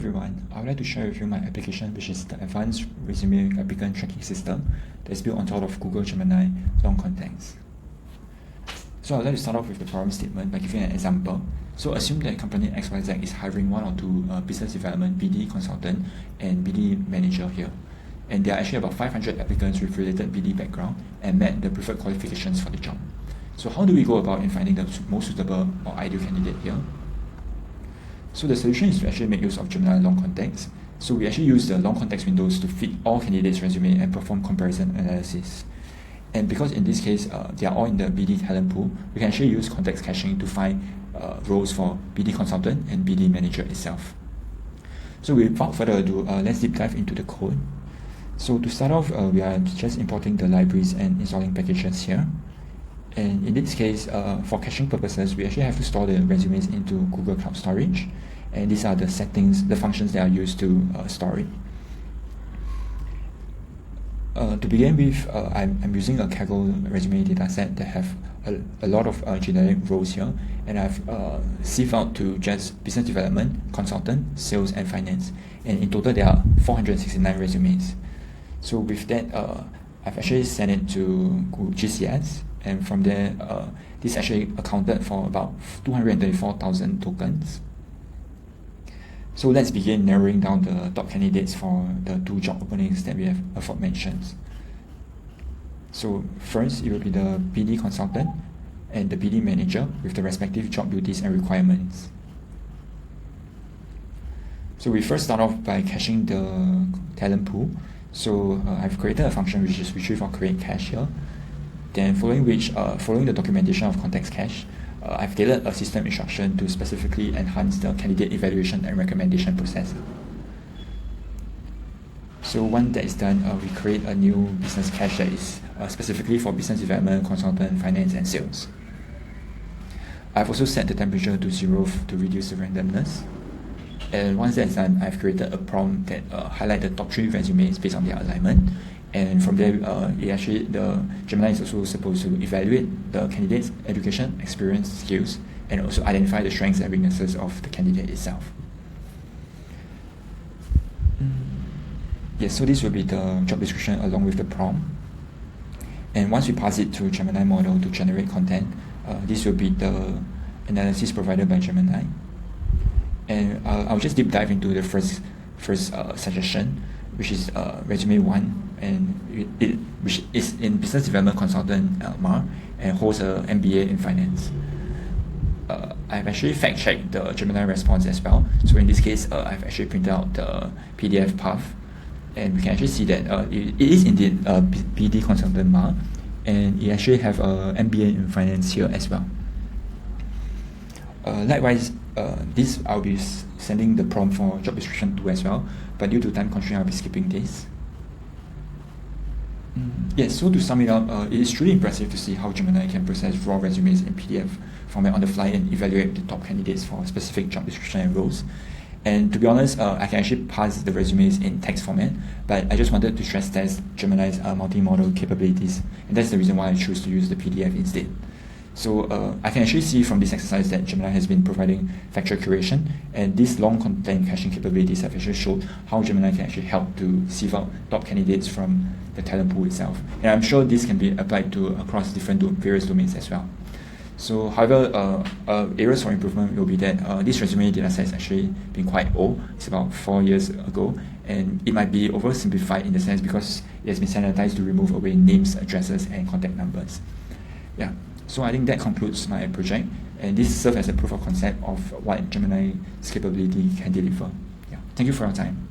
Everyone, I would like to share with you my application, which is the Advanced Resume Applicant Tracking System that is built on top of Google Gemini long contacts. So I would like to start off with the problem statement by giving an example. So assume that company XYZ is hiring one or two business development BD consultant and BD manager here. And there are actually about 500 applicants with related BD background and met the preferred qualifications for the job. So how do we go about in finding the most suitable or ideal candidate here? So the solution is to actually make use of Gemini long contacts. So we actually use the long contacts windows to fit all candidates' resume and perform comparison analysis. And because in this case, they are all in the BD talent pool, we can actually use context caching to find roles for BD consultant and BD manager itself. So without further ado, let's deep dive into the code. So to start off, we are just importing the libraries and installing packages here. And in this case, for caching purposes, we actually have to store the resumes into Google Cloud Storage. And these are the settings, the functions that are used to store it. To begin with, I'm using a Kaggle resume dataset that have a lot of generic roles here. And I've sieved out to just business development, consultant, sales, and finance. And in total, there are 469 resumes. So with that, I've actually sent it to GCS. And from there, this actually accounted for about 234,000 tokens. So let's begin narrowing down the top candidates for the two job openings that we have aforementioned. So first, it will be the BD consultant and the BD manager with the respective job duties and requirements. So we first start off by caching the talent pool. So I've created a function which is retrieve or create cache here. Then following the documentation of context cache, I've tailored a system instruction to specifically enhance the candidate evaluation and recommendation process. So once that is done, we create a new business cache that is specifically for business development, consultant, finance, and sales. I've also set the temperature to 0 to reduce the randomness. And once that's done, I've created a prompt that highlights the top 3 resumes based on their alignment. And from there, the Gemini is also supposed to evaluate the candidate's education, experience, skills, and also identify the strengths and weaknesses of the candidate itself. Yes, so this will be the job description along with the prompt. And once we pass it to Gemini model to generate content, this will be the analysis provided by Gemini. And I'll just deep dive into the first suggestion, which is resume 1, and which is in business development consultant MAR and holds an MBA in finance. I've actually fact-checked the Gemini response as well. So in this case, I've actually printed out the PDF path, and we can actually see that it is indeed a BD consultant MAR, and it actually have an MBA in finance here as well. Likewise, this I'll be sending the prompt for job description 2 as well, but due to time constraint, I'll be skipping this. Yes, so to sum it up, it is truly impressive to see how Gemini can process raw resumes in PDF format on the fly and evaluate the top candidates for specific job description and roles. And to be honest, I can actually pass the resumes in text format, but I just wanted to stress test Gemini's multi-modal capabilities, and that's the reason why I choose to use the PDF instead. So I can actually see from this exercise that Gemini has been providing factual curation, and these long content caching capabilities have actually showed how Gemini can actually help to sieve out top candidates from the talent pool itself. And I'm sure this can be applied to across different various domains as well. So however, areas for improvement will be that this resume dataset has actually been quite old. It's about 4 years ago, and it might be oversimplified in the sense because it has been sanitized to remove away names, addresses, and contact numbers. Yeah. So I think that concludes my project, and this serves as a proof of concept of what Gemini's capability can deliver. Yeah. Thank you for your time.